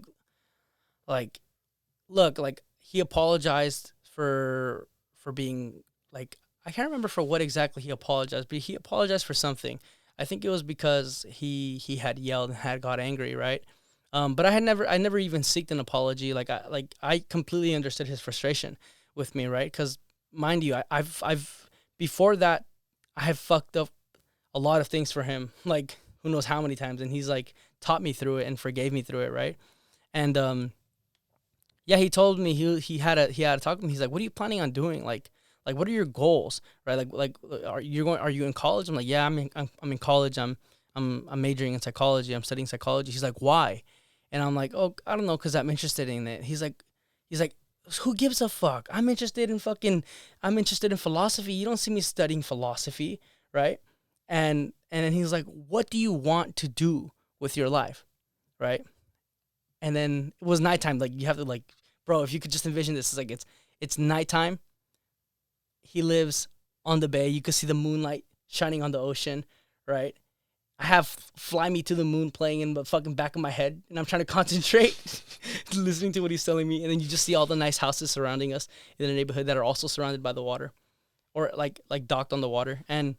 look, like, he apologized for being, like, I can't remember for what exactly he apologized, but he apologized for something. I think it was because he had yelled and had got angry, right? But I never even seeked an apology. I completely understood his frustration with me, right? Because mind you, I've before that, I have fucked up a lot of things for him, like who knows how many times, and he's like taught me through it and forgave me through it, right? And yeah, he told me he had a talk with me. He's like, "What are you planning on doing? Like what are your goals, right? Like are you in college?" I'm like, "Yeah, I'm in college. I'm majoring in psychology. I'm studying psychology." He's like, "Why?" And I'm like, "Oh, I don't know, because I'm interested in it." He's like, "Who gives a fuck? I'm interested in philosophy. You don't see me studying philosophy, right?" And then he's like, "What do you want to do with your life?" Right? And then it was nighttime. Like, you have to, like, bro, if you could just envision this, it's like it's nighttime. He lives on the bay. You could see the moonlight shining on the ocean, right? I have Fly Me to the Moon playing in the fucking back of my head, and I'm trying to concentrate listening to what he's telling me. And then you just see all the nice houses surrounding us in the neighborhood that are also surrounded by the water, or like docked on the water. And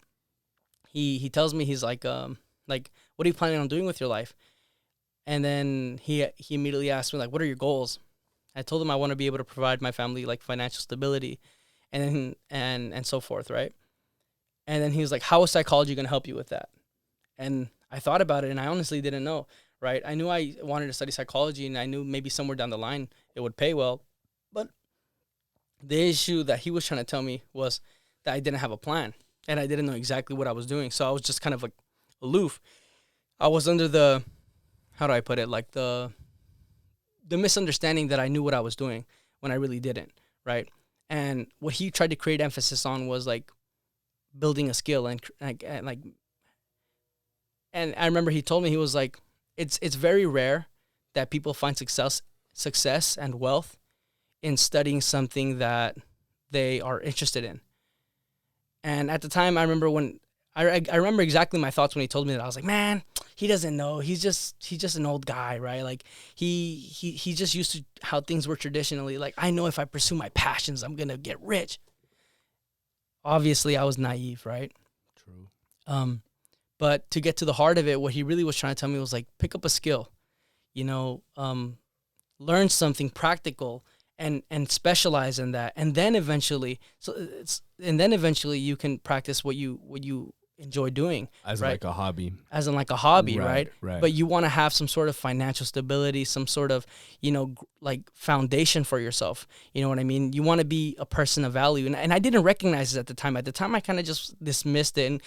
he tells me, he's like, "What are you planning on doing with your life?" And then he immediately asked me, like, "What are your goals?" I told him I want to be able to provide my family, like, financial stability, and so forth, right? And then he was like, "How is psychology going to help you with that?" And I thought about it, and I honestly didn't know, right? I knew I wanted to study psychology, and I knew maybe somewhere down the line it would pay well. But the issue that he was trying to tell me was that I didn't have a plan, and I didn't know exactly what I was doing. So I was just kind of like aloof. I was under the, how do I put it, like the misunderstanding that I knew what I was doing when I really didn't, right? And what he tried to create emphasis on was like building a skill and I remember he told me, he was like, it's very rare that people find success and wealth in studying something that they are interested in. And at the time, I remember when I remember exactly my thoughts when he told me that. I was like, "Man, he doesn't know. He's just an old guy, right? Like, he just used to how things were traditionally. Like, I know if I pursue my passions, I'm gonna get rich." Obviously, I was naive, right? True. But to get to the heart of it, what he really was trying to tell me was like, pick up a skill, you know, learn something practical and specialize in that. And then eventually, you can practice what you enjoy doing, As right? like a hobby. As in like a hobby, right? Right. But you want to have some sort of financial stability, some sort of, like foundation for yourself. You know what I mean? You want to be a person of value. And I didn't recognize it at the time. At the time, I kind of just dismissed it, and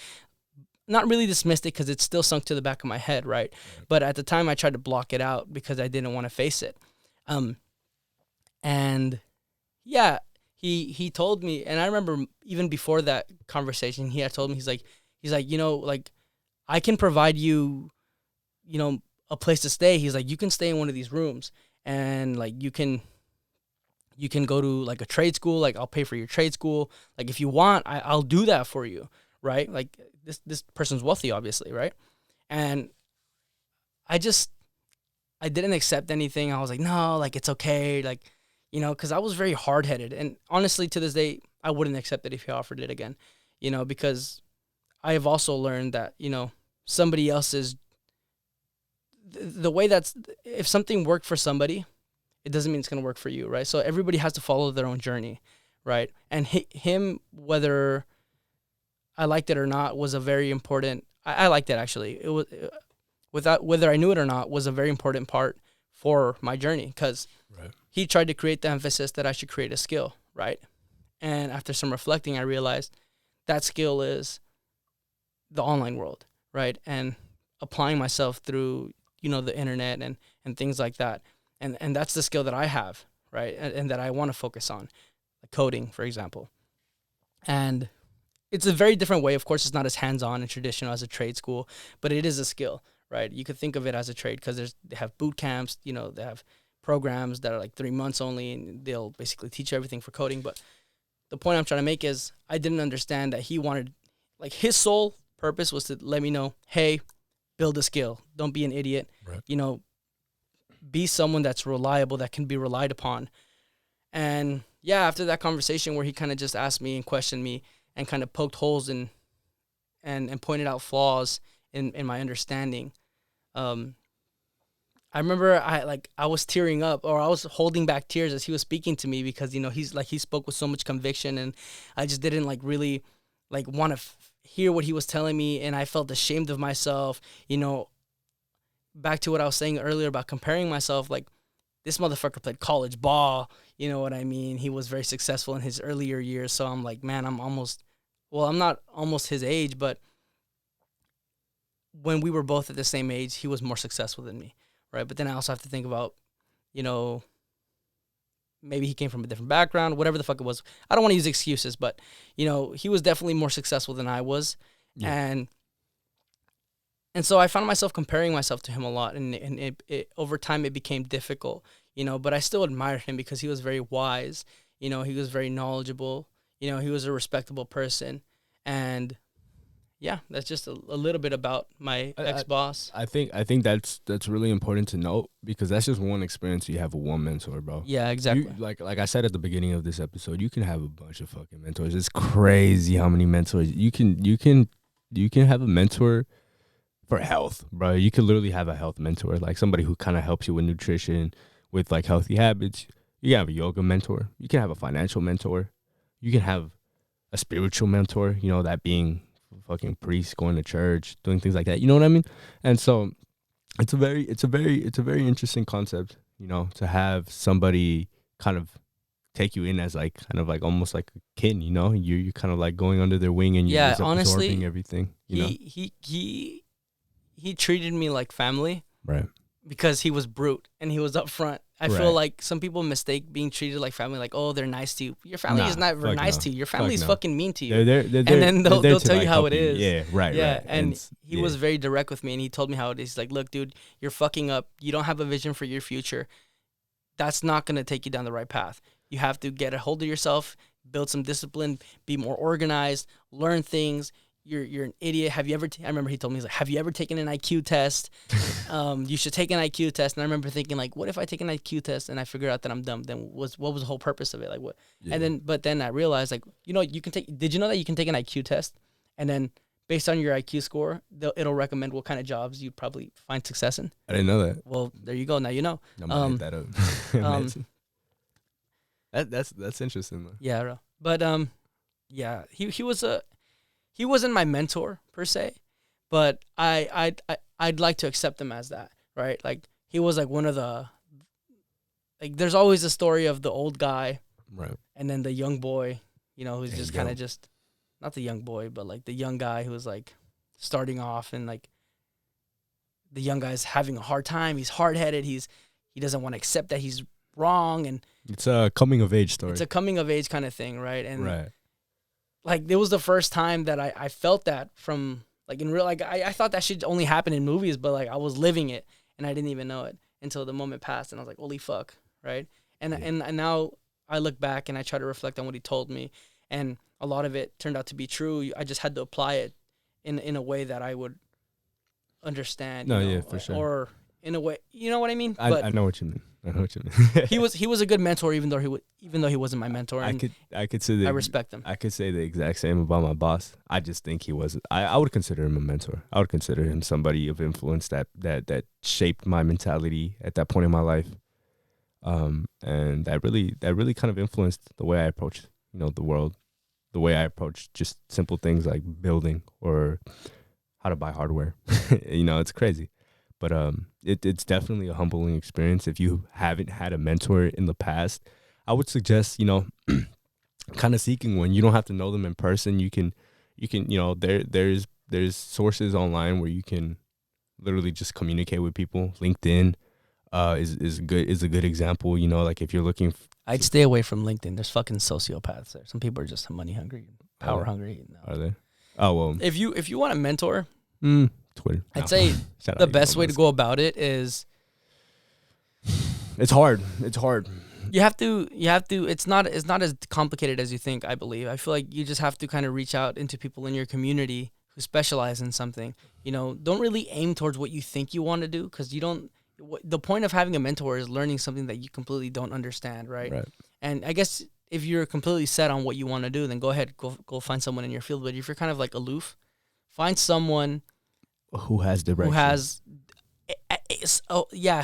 not really dismissed it because it still sunk to the back of my head, right? But at the time, I tried to block it out because I didn't want to face it. And yeah, he told me, and I remember even before that conversation, he had told me, he's like, like, I can provide you, a place to stay. He's like, you can stay in one of these rooms, and like you can go to like a trade school. Like, I'll pay for your trade school. Like, if you want, I'll do that for you, right? Like, this person's wealthy, obviously, right? And I didn't accept anything. I was like, no, like, it's okay, like, because I was very hard headed, and honestly, to this day, I wouldn't accept it if he offered it again, because I have also learned that, somebody else's, the way that's, if something worked for somebody, it doesn't mean it's going to work for you, right? So everybody has to follow their own journey, right? And him, whether I liked it or not, was a very important, I liked it actually. It was, without, whether I knew it or not, was a very important part for my journey, because he tried to create the emphasis that I should create a skill, right? And after some reflecting, I realized that skill is the online world, right? And applying myself through, the internet and things like that. And that's the skill that I have, right? And that I want to focus on, like coding, for example. And it's a very different way. Of course, it's not as hands-on and traditional as a trade school, but it is a skill, right? You could think of it as a trade because they have boot camps, they have programs that are like 3 months only, and they'll basically teach you everything for coding. But the point I'm trying to make is I didn't understand that he wanted, like, his sole purpose was to let me know, hey, build a skill. Don't be an idiot. Right. Be someone that's reliable, that can be relied upon. And yeah, after that conversation where he kind of just asked me and questioned me and kind of poked holes and pointed out flaws in my understanding, I remember I was tearing up, or I was holding back tears as he was speaking to me, because he spoke with so much conviction, and I just didn't really want to hear what he was telling me, and I felt ashamed of myself. Back to what I was saying earlier about comparing myself, like, this motherfucker played college ball, you know what I mean? He was very successful in his earlier years, so I'm like, man, I'm not almost his age, but when we were both at the same age, he was more successful than me, right? But then I also have to think about, maybe he came from a different background, whatever the fuck it was. I don't want to use excuses, but, he was definitely more successful than I was. Yeah. And so I found myself comparing myself to him a lot, and it over time it became difficult, but I still admired him because he was very wise, he was very knowledgeable, he was a respectable person. And yeah, that's just a little bit about my ex-boss. I think that's really important to note, because that's just one experience you have with one mentor, bro. Yeah, exactly. Like I said at the beginning of this episode, you can have a bunch of fucking mentors. It's crazy how many mentors you can have a mentor for health, bro. You could literally have a health mentor, like somebody who kind of helps you with nutrition, with like healthy habits. You can have a yoga mentor. You can have a financial mentor. You can have a spiritual mentor, that being fucking priest, going to church, doing things like that. You know what I mean? And so it's a very interesting concept, to have somebody kind of take you in as like kind of like almost like a kid, you're kind of like going under their wing, and you're just absorbing everything. He treated me like family, right? Because he was brute and he was upfront. I feel like some people mistake being treated like family, like, oh, they're nice to you. Your family is not very nice to you. Your family's fucking mean to you. They're and then they'll tell you how it is. Yeah, right. Yeah, right. And he was very direct with me, and he told me how it is. He's like, look, dude, you're fucking up. You don't have a vision for your future. That's not going to take you down the right path. You have to get a hold of yourself, build some discipline, be more organized, learn things. You're an idiot. Have you ever? I remember he told me, he's like, have you ever taken an IQ test? You should take an IQ test. And I remember thinking, like, what if I take an IQ test and I figure out that I'm dumb? Then what was the whole purpose of it? Like, what? Yeah. But then I realized, like, you can take. Did you know that you can take an IQ test and then based on your IQ score, it'll recommend what kind of jobs you'd probably find success in. I didn't know that. Well, there you go. Now you know. I'm gonna hit that up. um, That's interesting though. Yeah, bro. But yeah, he wasn't my mentor per se, but I'd like to accept him as that, right? Like he was like one of the, like there's always a story of the old guy, Right. and then the young boy, who's There just you kind go. of just not the young boy, but like the young guy who was like starting off, and like the young guy's having a hard time. He's hard headed. He doesn't want to accept that he's wrong, and It's a coming of age story. it's a coming of age kind of thing, right? And right. like it was the first time that I felt that from like in real, like I thought that should only happen in movies, but like I was living it and I didn't even know it until the moment passed, and I was like, holy fuck, right? And Yeah. and now I look back and I try to reflect on what he told me, and a lot of it turned out to be true. I just had to apply it in a way that I would understand. No, yeah, for sure. Or in a way, you know what I mean? I know what you mean. I know what you mean. he was a good mentor, even though he wasn't my mentor. And I could say that I respect him. I could say the exact same about my boss. I just think he was. I would consider him a mentor. I would consider him somebody of influence that shaped my mentality at that point in my life. And that really kind of influenced the way I approached, the world, the way I approached just simple things like building or how to buy hardware. It's crazy. But it's definitely a humbling experience. If you haven't had a mentor in the past, I would suggest, kind of seeking one. You don't have to know them in person. You can, there's sources online where you can literally just communicate with people. LinkedIn is a good example. Like if you're looking. I'd stay away from LinkedIn. There's fucking sociopaths there. Some people are just money hungry, power hungry. No. Are they? Oh well. If you want a mentor, Twitter. I'd say the best way to go about it is it's hard. you have to it's not as complicated as you think, I believe. I feel like you just have to kind of reach out into people in your community who specialize in something. Don't really aim towards what you think you want to do, because the point of having a mentor is learning something that you completely don't understand, right? And I guess if you're completely set on what you want to do, then go ahead, go find someone in your field. But if you're kind of like aloof, find someone who has direction,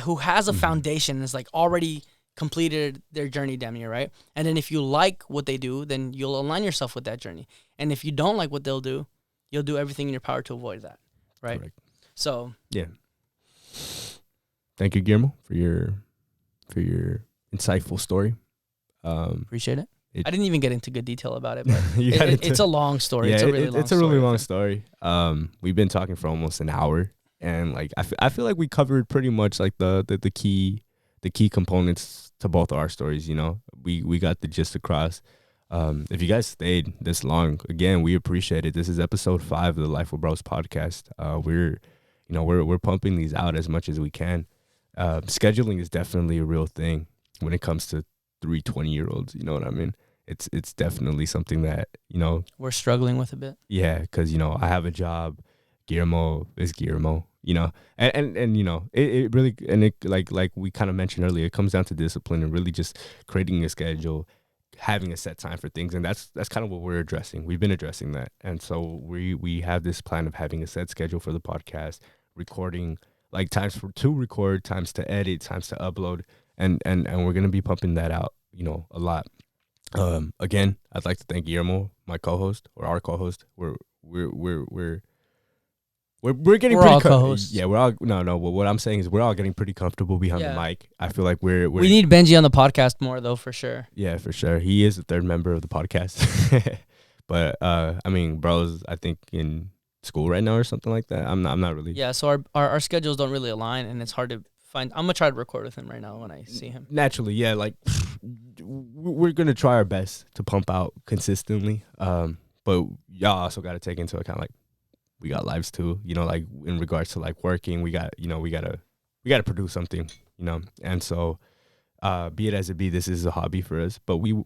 who has a foundation and is like already completed their journey damn near, right? And then if you like what they do, then you'll align yourself with that journey. And if you don't like what they'll do, you'll do everything in your power to avoid that, right? Correct. So yeah. Thank you, Guillermo, for your insightful story. Appreciate it. I didn't even get into good detail about it, but it's a long story. Yeah, it's a really long story. We've been talking for almost an hour, and like I feel like we covered pretty much like the key components to both our stories. We got the gist across. If you guys stayed this long, again, we appreciate it. This is episode 5 of the Life with Bros podcast. We're pumping these out as much as we can. Scheduling is definitely a real thing when it comes to 3 20-year-olds. You know what I mean? It's definitely something that, we're struggling with a bit. Yeah, because, I have a job. Guillermo is Guillermo, and it really, and it like we kind of mentioned earlier, it comes down to discipline and really just creating a schedule, having a set time for things. And that's kind of what we're addressing. We've been addressing that. And so we have this plan of having a set schedule for the podcast, recording, like times to record, times to edit, times to upload. And we're going to be pumping that out, a lot. Again, I'd like to thank Guillermo, my co-host, or our co-host. We're getting we're pretty all co-hosts. Yeah, we're all no. What I'm saying is we're all getting pretty comfortable behind the mic. I feel like we need Benji on the podcast more though, for sure. Yeah, for sure. He is the third member of the podcast. But I mean, bro's I think in school right now or something like that. I'm not really. Yeah, so our schedules don't really align, and it's hard to find. I'm gonna try to record with him right now when I see him. Naturally, yeah. Like we're gonna try our best to pump out consistently. But y'all also got to take into account like we got lives too. Like in regards to like working, we got we gotta produce something. And so be it as it be, this is a hobby for us. But we,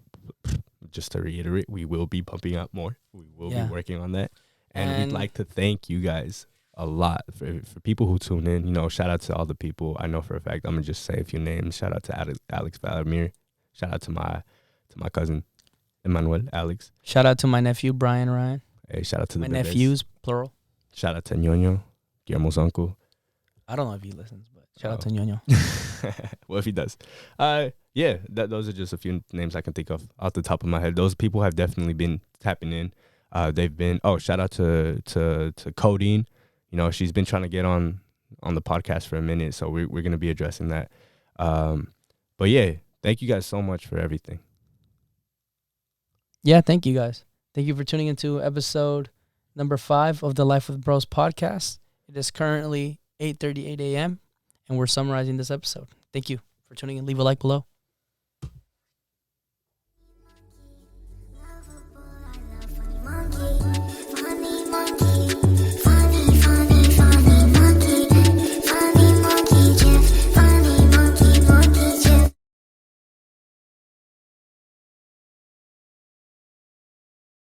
just to reiterate, we will be pumping out more. We will be working on that. And we'd like to thank you guys a lot for people who tune in. Shout out to all the people. I know for a fact, I'm going to just say a few names. Shout out to Alex Valamir. Shout out to my cousin, Emmanuel, Alex. Shout out to my nephew, Brian Ryan. Hey, shout out to My the bebés. nephews, plural. Shout out to Ñoño, Guillermo's uncle. I don't know if he listens, but shout out to Oh. Ñoño. Well, if he does. Yeah, those are just a few names I can think of off the top of my head. Those people have definitely been tapping in. They've been, shout out to Codeine. You know, she's been trying to get on the podcast for a minute, so we're going to be addressing that. But yeah, thank you guys so much for everything. Yeah, thank you guys. Thank you for tuning into episode number 5 of the Life with Bros podcast. It is currently 8:38 a.m. and we're summarizing this episode. Thank you for tuning in. Leave a like below.